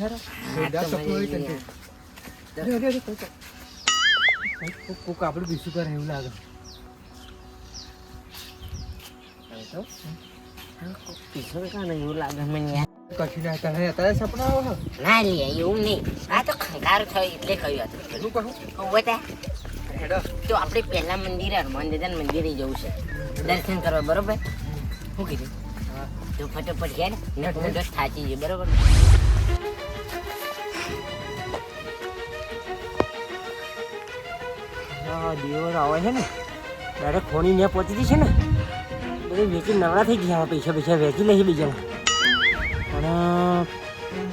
હેરો દા તો કોઈ તને કોક આપણું બીસું કરે એવું લાગે તો પીછો કા નહીં એવું લાગે મને યાર કશું ના તને અત્યારે સપના આવે ના લે એવું નહીં આ તો ખંગાર થયો એટલે કહ્યું હતું શું કહું બતા હેડો તો આપણે પહેલા મંદિરે હનુમાન દાદાના મંદિરે જવું છે દર્શન કરવા બરોબર શું કીધું તો ફટોફટ હેડ ને ફોટો થાચી છે બરોબર દિવસ આવે છે ને ડાયરેક્ટ ખોણી ત્યાં પહોંચી છે ને બધું વેચી નવરા થઈ ગયા પૈસા પૈસા વેચી લે છે બીજાના અને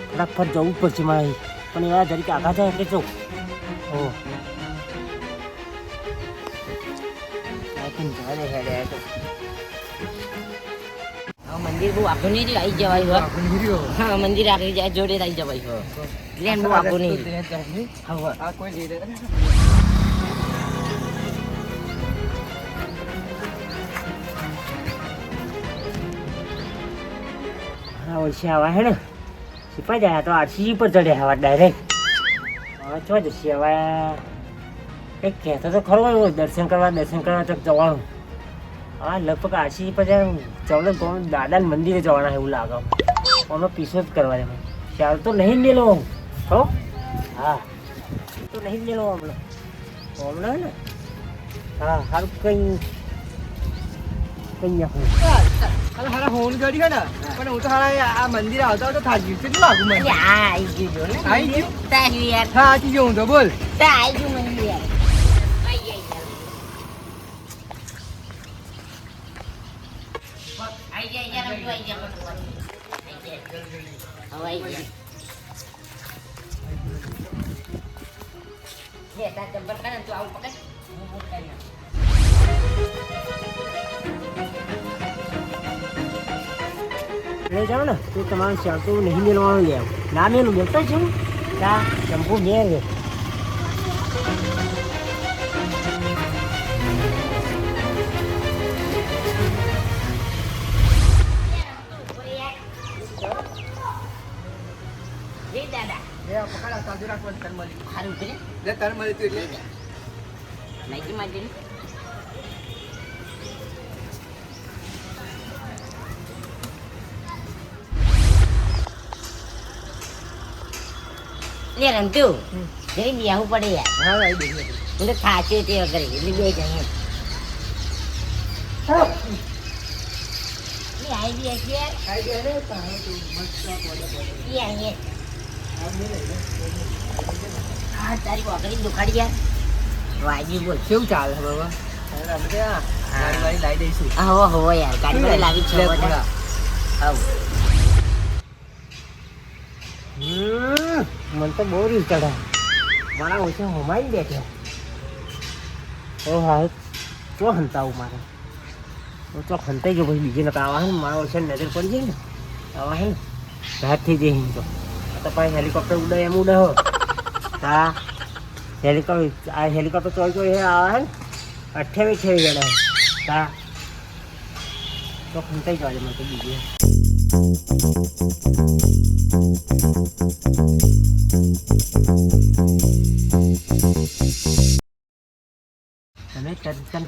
ફટાફટ જવું જ પડશે મારે પણ એવા જરીક આગા થાય એટલે જવું ઓ મંદિર બહુ આખું નહીં આવી જવાય હા મંદિર આગળ જાય જોડે આવી જવાય પ્લેન બહુ આખું નહીં આ કોઈ લઈ રહ્યા હા વર્ષે આવા હે ને સિપાઈ જાય તો આરસીસી પર ચડ્યા હવા ડાયરેક્ટ હવે ચો જશે હવે કંઈક કહેતો તો ખરો દર્શન કરવા તો જવાનું હા લગભગ આરસીસી પર જાય ચલો કોણ દાદાના મંદિરે જવાના એવું લાગે અમે પીસો જ કરવા એમ ચાલ તો નહીં મેલો હો હા તો નહીં મેલો હમણાં ને હા સારું કંઈ નાખું અરે હારા હોન ગાડી હે ને પણ હું તો હારા આ મંદિર આવતા તો થાકી ગયું કેટલું લાગુ મને હા આવી ગયું જો ને આવી ગયું? તારી યાર હા આથી ગયો હું તો બોલ તા આવી ગયું મંદિર યાર આવી જાય યાર આવી જાય હવે આવી જાય લે તાર ચંપલ કાઢ તું આવું પકડ હું કરી નાખ લઈ જાઓ ને તો તમારે ચાલતું નહીં મેળવાનું લે ના મેલું મેળતો જ છું ત્યાં ચંપુ મેળ લે દાદા લે પકડા સાજુ રાખવાનું તન મળી સારું છે લે તન મળી તું એટલે નાઈકી માજી લે રમતું જરી બેહવું પડે યાર હા આવી દે હું તો થાચ્યો તે વગર એટલે બે જઈએ લે આવી બી હશે યાર આવી દે રે તારે તું મસ્ત બોલે લે આવીએ આ મે લઈ લે હા તારી કોકરી દુખાડી યાર વાજી બોલ કેવું ચાલે છે બાબા અરે આપણે આ ગાડી વાળી લાવી દઈશું હા હો યાર ગાડી વાળી લાવી છે બધા આવ મને તો બહુ રીત ચડે મારા ઓછા હમાઈ બેઠો ઓ હા ચો હંતાવું મારે હું તો હંતાઈ ગયો પછી બીજી નતા આવા ને મારા ઓછા નજર પડી જાય ને આવા હે ને રાત થઈ જાય એમ તો આ તો પાછી હેલિકોપ્ટર ઉડે એમ ઉડે હો હા હેલિકોપ્ટર ચોઈ હે આવા હે ને 28 જણા હા તો હંતાઈ જવા મને તો બીજી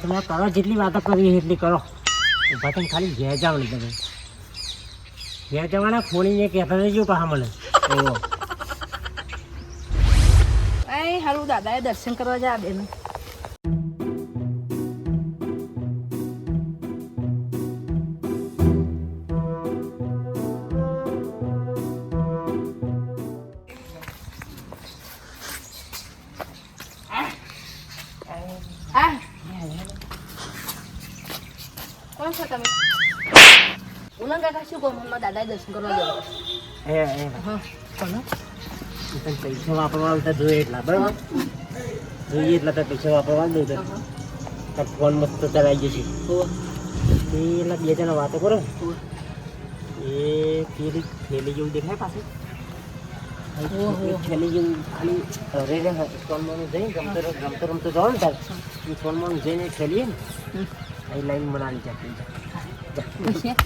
તમે કરો જેટલી વાતો કરી એટલી કરો ઊભા તમે ખાલી ઘેર જાઓ ને તમે ઘેર જવાના ખોલીને કહેતા રહેજો પાછા મને એવો હારું દાદાએ દર્શન કરવા જા બેન કોણ છો તમે ઉના કાકા શું કહો મમ્મા દાદાએ દર્શન કરવા જાવ હા કોણ તને પૈસા વાપરવા આવતા જોઈએ એટલા બરાબર જોઈએ એટલા તો પૈસા વાપરવા દઉં તો ફોન મસ્ત ચલાવી જશે એટલા બે જણા વાતો કરો એ પેલી થેલી જેવું દેખાય પાછું થેલી જેવું ખાલી રે સોનમાનું જઈને રમતો રમતો જાઓ ને તાર એ સોનમાનું જઈને થેલીએ ને એ લાઈન બનાવી ચાકરી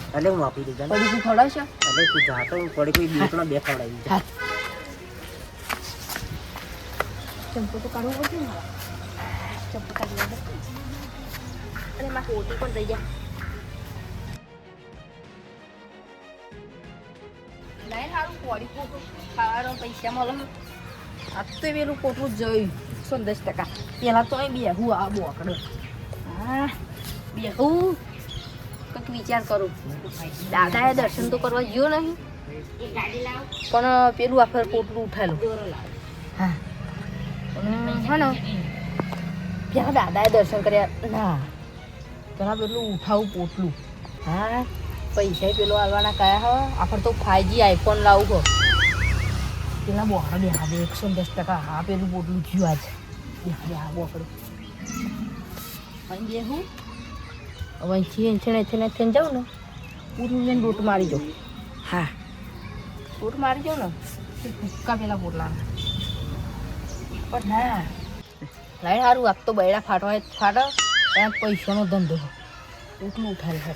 એટલે હું આપી દીધા પડી ખવડાવશો એટલે તું જાતો પડી કોઈ બીકના બે ખવડાવી ચંપો તો કાઢવો પડશે ને મારા. ચંપો કાઢી લે. અરે મારે ઓટી પણ થઈ ગયા. લાઈ સારું પોડી પોટું ખાવાનો પૈસા મળે. આ તો પેલું પોટું જોયું 110%. પેલા તો બેહું આ બોકડો. હા બેહું કંઈક વિચાર કરું. દાદાએ દર્શન તો કરવા ગયો નહીં એ ગાડી લાવ પણ પેલું આખર પોટલું ઉઠાયેલું. દોરો લાવ હા પણ હા ને પેલા દાદાએ દર્શન કર્યા ના પેલા પેલું ઉઠાવું પોટલું. હા પૈસા પેલો હાલવાના કયા હો આખર તો 5G આઈફોન લાવું હો. પેલા બોકડા બેહા દે 110%. હા પેલું પોટલું થયું આજ બેહા દે હા બોકડું અહીં બેહું. હવે અહીંથી થઈને જાઉં ને પૂરું લઈને રોટ મારી જાઉં. હા રોટ મારી જાઉં ને ભૂક્કા પેલા પોટલા પણ ના લાઈ સારું આપ તો બૈડા ફાટવા ફાટો ત્યાં પૈસાનો ધંધો એટલું ઉઠાય છે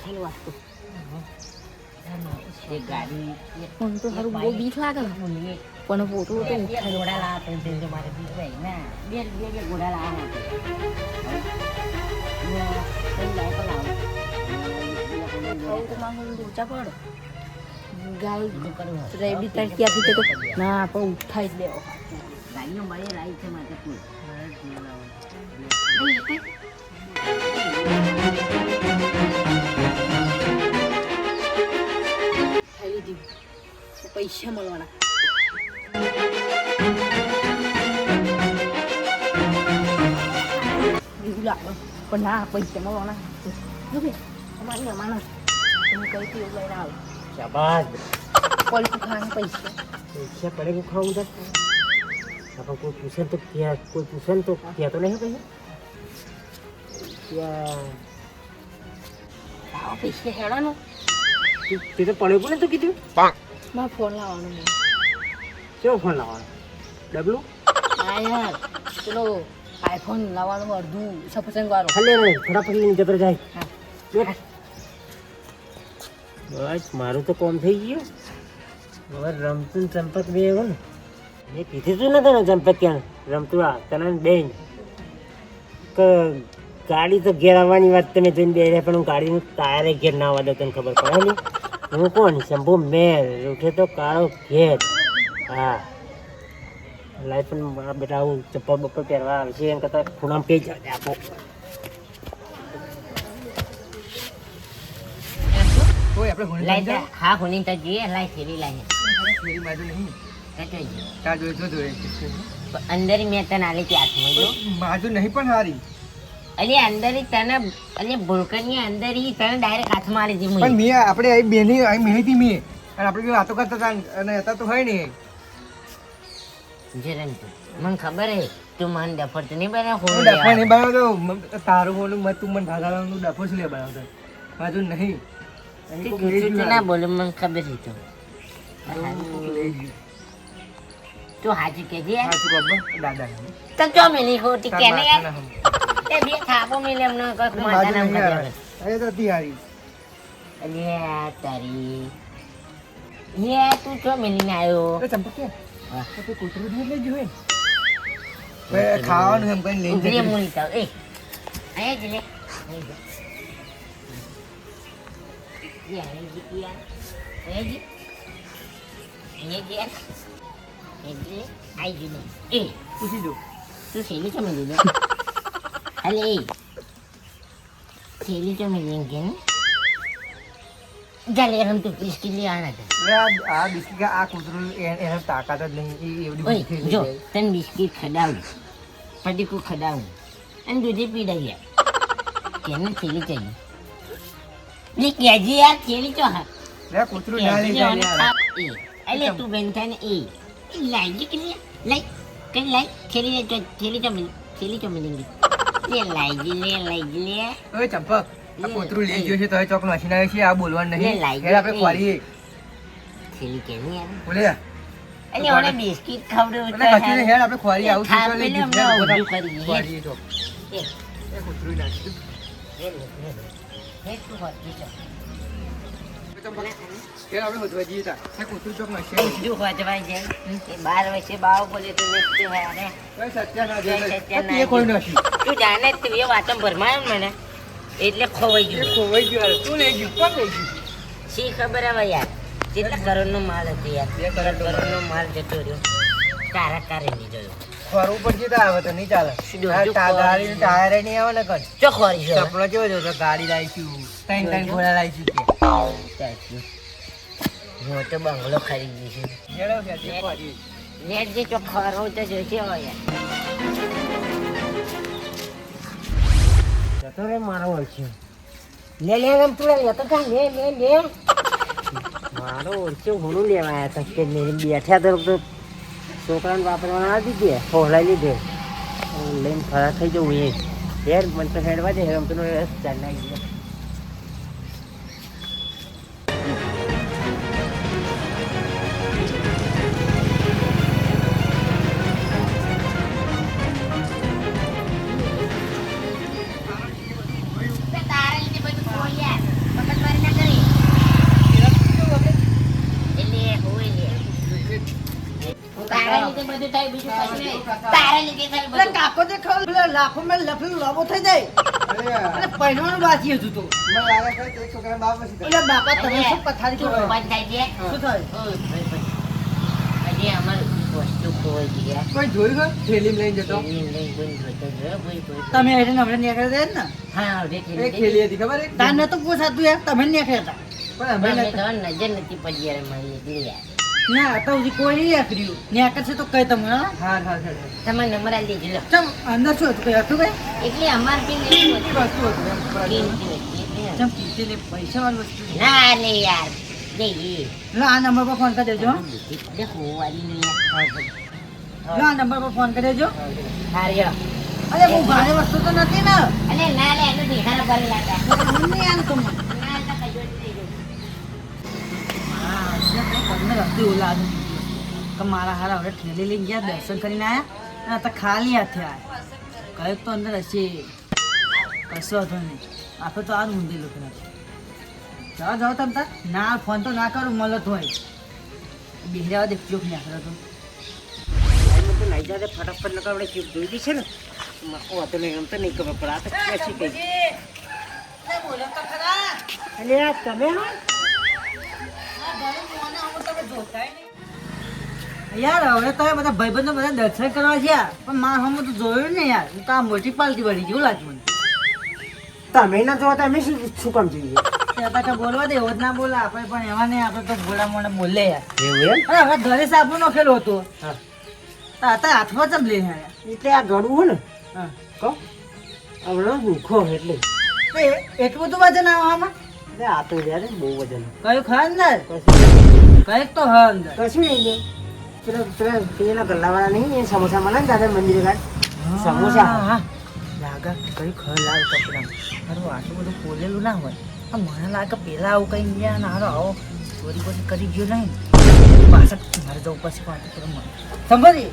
થયેલું વાગતું. એ ગાડી પણ તો સારું બહુ બીક લાગે ને પણ પોટલું તો ઉઠાય. ઘોડા લાવ તો મારે બીક ભાઈ ના બે ઘોડા લાવ તો માંગુ ઊંચા પડ ગાય રેબી ત્યાં ક્યાંથી તો ના પણ ઉઠાઈ જ લેવો. ગાડીઓ મળે લાવી છે મારે કોઈ ખાઈ લીધી પૈસા મળવાના. એવું લાગે પણ ના પૈસા મળવાના. અમારી અમાનત તમે કઈ થી એવું લઈને આવો. શાબાશ ક્વોલિટી ખાવાના પૈસા પૈસા પડે કે ખાવું છે આપણે કોઈ પૂછે તો ક્યાં કોઈ પૂછે ને તો ક્યાં તો નહીં પૈસા ત્યાં આવા પૈસા હેડાનો તે તો પડે પણ તો કીધું મારે ફોન લાવવાનો નહીં. કેવો ફોન લાવવાનો ડબલું હા યાર પેલો આઈફોન લાવવાનું અડધું સફરજન વાળો. ખાલી નહીં ફટાફટ લઈને જતો જાય. હા. બસ મારું તો કોમ થઈ ગયું. હવે રમતું ને ચંપક બે એવું ને મેં કીધું તું નતું ને ચંપક ક્યાં રમતું આ તને બેન કે ગાડી તો ઘેર આવવાની વાત તમે જોઈને બે રહ્યા પણ હું ગાડીનું ટાયરે ઘેર ના આવવા દઉં તને ખબર પડે ને. હું કોણ શંભુ મેર ઉઠે તો કાળો ઘેર. હા લાઈ પણ મારા બેટા આવું ચપ્પલ બપ્પલ પહેરવા આવે છે એમ કરતા ખૂણામાં પેજ આપો. કોઈ આપણે હોણી લાઈ જાવ હા હોની તો જોઈએ લાઈ ફેરી લાઈ ફેરી બાજુ નહીં કચોઈ ગયો ત્યાં જોઈ જો જોઈએ અંદર મેં તને આલી હતી હાથમાં જો બાજુ નહીં પણ હારી અલી અંદર તને અલી ભૂલકરની અંદર તને ડાયરેક્ટ હાથમાં આલી હતી પણ મેં આપણે અહીં બેની અહીં મેહી મેં અને આપણે વાતો કરતા હતા અને હતા તો હોય ને જરમ મને ખબર હે તું મને ડફર તો નહીં બનાવ હું ડફો નહીં બનાવતો તારું બોલું મત તું મને ભાગાવાનું ડફો શું લે બનાવતો બાજુ નહીં અહીં કોક લઈ ગયું ના બોલું મને ખબર હતી તો કોક લઈ ગયું તું હાજી કેજે હા તું કબ્બર દાદા તો જો મેલી હોતી કે ને યાર એ બે થાપો મેલે એમને કોઈ માતા નામ બાજુ કરે નહીં તો હતી હારી અલ્યા તારી યે તું જો મેલીને આવ્યો એ ચંપક કે હા. તો તે કૂતરું જ લઈ ગયું હે ખાવાનું એમ કઈ લઈને ઉભરી જતી મૂલી તો એ અહીંયા જ લે પૂછી દો તું શેલી ચમી લીધો અલે શેલી ચમી લીધી ને ચાલે રમ તું બિસ્કીટ લઈ આના હવે આ બિસ્કીટ આ કૂતરું એને તાકાત જ નહીં એ એવડી ઓય બધી જો થઈ તને બિસ્કીટ ખડાવું પડીકું ખડાવું અને દૂધી પીડાઈ ગયા કેને થેલી ચાલી લે કેજી યાર થેલી ચો હા જાય કૂતરું ના લઈ જાય યાર અલે તું બેન થાય ને એ લાઈ કે લાઈ કઈ લાઈ થેલી ચો મિલી લે લાઈ લે ઓય ચંપક આ કૂતરું લઈ ગયો છે તો ચોક નાખી નાખે છે આ બોલવાનું લે, નહીં લાઈ હેડ આપણે ગઈ. ખોરીએ થેલી કેની યાર બોલે અલે ઓને બિસ્કીટ ખવડાવું અને કશું નહીં, હેડ આપણે ખોરી આવું ખા છું તો લઈ પેલે ગયું. હમણાં હેડ ઊંધું કરીએ. ખોરીએ તો એ એ કૂતરું નાખ્યું તું હોતી છો આપણે હોદવા જઈએ તા કૂતરું ચોક નશે બીજું ખોજવાય જાય એ 12 વર્ષે બાવ બોલે તું નીકળ્યો હે અરે કોઈ સત્યા ના જય જાય સત્યનારાયણ. એ કોઈ નથી તું જાણે જ તું એ વાતો ભરમાયો ને મને એટલે ખોવાઈ એ ગયું ખોવાઈ ગયું યાર. તું લઈ ગયું કોણ લઈ ગયું શી ખબર હવે યાર કેટલા કરોડનો માલ હતો યાર 2 કરોડનો માલ જતો રહ્યો તારા કારે નહીં જોયો ખોરવું પડશે તો આવે તો નહીં ચાલે સીધું આ હજુ ગાડી ટાયર નહીં આવે ને કર ચો ખોરી છે સપનો કેવો જોતો ગાડી લાવીશું ત્રણ ઘોડા લાવીશું કે હું તો બંગલો ખરીદી છે જેડો કે તે ખોરી નેટ જે ચો ખોરો તો જોઈશે હવે યાર જતો રે મારો ઓળખ્યો લે એમ તું લેતો જા લે મારો ઓળખ્યો હું લેવા આવ્યા હતા કે બેઠ્યા તો છોકરાને વાપરવાના આવી દીધે ફોલાઈ લીધે લઈને ફરાર થઈ જવું એ હેર મને તો હેડવા દે રમતો રસ ચાલી ગયો તારા લીધે બધું ખોઈ યાર મગજમારી ના કરી એટલે હોય લે તારા લીધે બધું થાય બીજું કશું નહીં તારા લીધે થાય એટલે બધું કાકો જે ખાવ પેલા લાખો માં લફલું લાંબો થઈ જાય એટલે પહેરવાનું બાકી હતું તો મને લાગે છે કે એક છોકરાના બાપ હશે એટલે બાપા તમે શું પથારી તું કરો બંધ થાય છે શું થાય હજી અમારું વસ્તુ ખોઈ ગયા કોઈ જોયું કે થેલીમાં લઈને જતો તમે એને હમણાં નીકળ્યા હતા જ ને હા એક થેલી હતી ખબર એક તાર નતું પોસાતું યાર તમે જ નીકળ્યા હતા પણ અમે નતા. નજર નથી પડી યાર મારી એટલે યાર ના તો હજી કોઈ નહીં નીકળ્યું નીકળશે તો કઈ તમને હા? હા હા હા તમારે નંબર આપી દેજો લો. ચમ અંદર શું હતું કઈ હતું કઈ એટલે અમાર પી લેવું એ વસ્તુ હતું એમ ખબર હતી. ચમ પીતે લે પૈસા વાળી વસ્તુ છે. ના લે યાર જઈએ લો આ નંબર પર ફોન કરી દેજો હો. લો આ નંબર પર ફોન કરી દેજો હાર્યો અરે બહુ ભારે વસ્તુ તો નથી ને અલે ના લે એનું દેખાડો કરી લાગા હું નહીં આનું તમને ના તો કજો નહીં જો હા છે કંઈ તમને રસ્તે એવું લાગે કે મારા હારા હવે ઠેલી લઈને ગયા દર્શન કરીને આવ્યા અને તો ખાલી હાથે આવ્યા કંઈક તો અંદર હશે કશો હતો નહીં આપણે તો આ જ ઊંધેલું કરે જાઓ જાઓ તમે તાર ના ફોન તો ના કરું મળત હોય બિહરાવા દે ચોક નાખડો તો તો નહીં જાય ફટાફટ નકર આપણે ચૂપ જોઈ દી છે ને મકો હતો નહીં એમ તો નહીં ખબર પડે આ તો ક્યાંથી કઈ અલે આ તમે હો? યાર હવે તો બધા ભાઈબંધો બધા દર્શન કરવા ગયા પણ માર હમ તો જોયું ને યાર હું તો આ મોટી પાલટી વળી જેવું લાગ્યું મને તમે ના જોવા તમે શું કામ જોઈએ ત્યાં પાછા બોલવા દે એવો જ ના બોલા આપણે પણ એવા નહીં આપણે તો બોલા મોને બોલે યાર એવું એમ અરે હવે ઘરે સાબુ નખેલો હતો હા અત્યારે હાથમાં ચમ લઈને આવ્યા એટલે આ ગળું હોય ને હા કહો હમણાં ભૂખો એટલે તો એટલું બધું વજન આવે આમાં એટલે આ તો યાર બહુ વજન કયું ખા અંદર કશું કઈક તો હા અંદર કશું નહીં લે પેલા ગલ્લાવાળા નહીં એ સમોસા મળે ને દાદા મંદિરે ગાડ સમોસા હા લાગે કઈ ખર લાલ કપડા મારું આટલું બધું ખોલેલું ના હોય આ મને લાગે પેલા આવું કઈ ગયા ને હારો આવો ચોરી બોરી કરી ગયો નહીં પાછળ મારે જવું પછી પાછું કરો મને સંભળી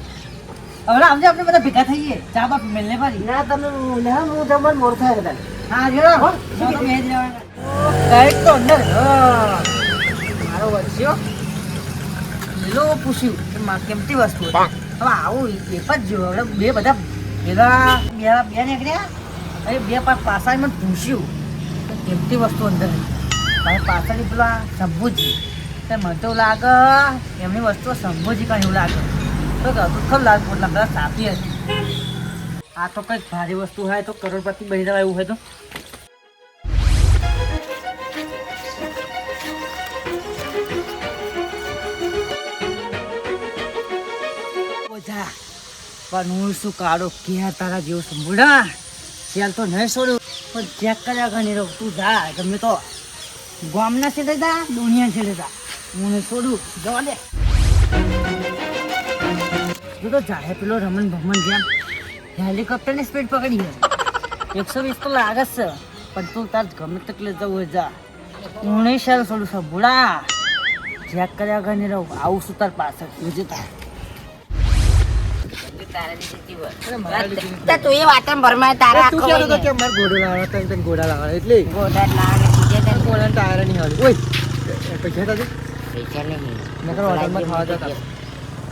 હવે આમજે આપણે બધા ભેગા થઈએ ચા બાપ મેલને પાડી ના તમે લે હું તમારે મોર થાય હતા હા જો હો મેં જ રહેવાના કઈક તો અંદર હા મારો વર્ષ્યો લીલો પૂછ્યું કે કેમતી વસ્તુ હતી હવે આવું એક જ જો હવે બે બધા ભેગા બે નીકળ્યા હવે બે પાછળ મને પૂછ્યું કે કેમતી વસ્તુ અંદર હતી હવે પાછળની પેલા શંભુજી તો મને તો એવું લાગે એમની વસ્તુ શંભુજી કાંઈ એવું લાગે તો હતું ખરું લાગે પોટલા બધા સાપી હતી આ તો કંઈક ભારી વસ્તુ હોય તો કરોડપતિ બની જવાય એવું હોય તો ઓજા પણ હું શું કાઢો ક્યાં તારા જેવું સંભળા ચાલ તો નહીં છોડ્યું પણ ચેક કર્યા ઘણી રહું તું જા ગમે તો ગામના છે જા દુનિયા છે જા હું નહીં છોડું જવા દે તું તો જાહે પેલો રમણ ભમણ જેમ હેલિકોપ્ટરની સ્પીડ પકડી ગયો 120 તો લાગે છે પણ તું તાર ગમે તકલે જવું હોય જા હું નહીં સારું છોડું સંભળા ચેક કર્યા ઘણી રહું આવું શું તાર પાછળ જોજે તાર તારા દીધી અરે મારા જીવન દીકરી. તો તું એ વાતમ ભરમાય તારા તું આખો કહેતો હતો વઈને. કે મારે ઘોડો લાવવાનો તને ગોડા લાવવાનો એટલે ગોડા લાગે બીજે તને ઘોડાને ટાયર નહીં આવડે ઓય પૈસા તો દે. પૈસા નહીં નકર હોટલમાં ખાવા જતા.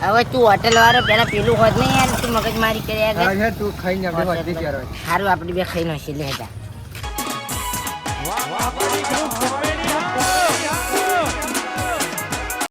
હવે તું હોટલ વાળો પેલા પેલું હોત નહીં યાર તું મગજ મારી કર્યા હા આગળ યાર તું ખાઈને આપણે વાંચી ગયા રહે. સારું આપણે બે ખાઈ નાખીએ લે હતા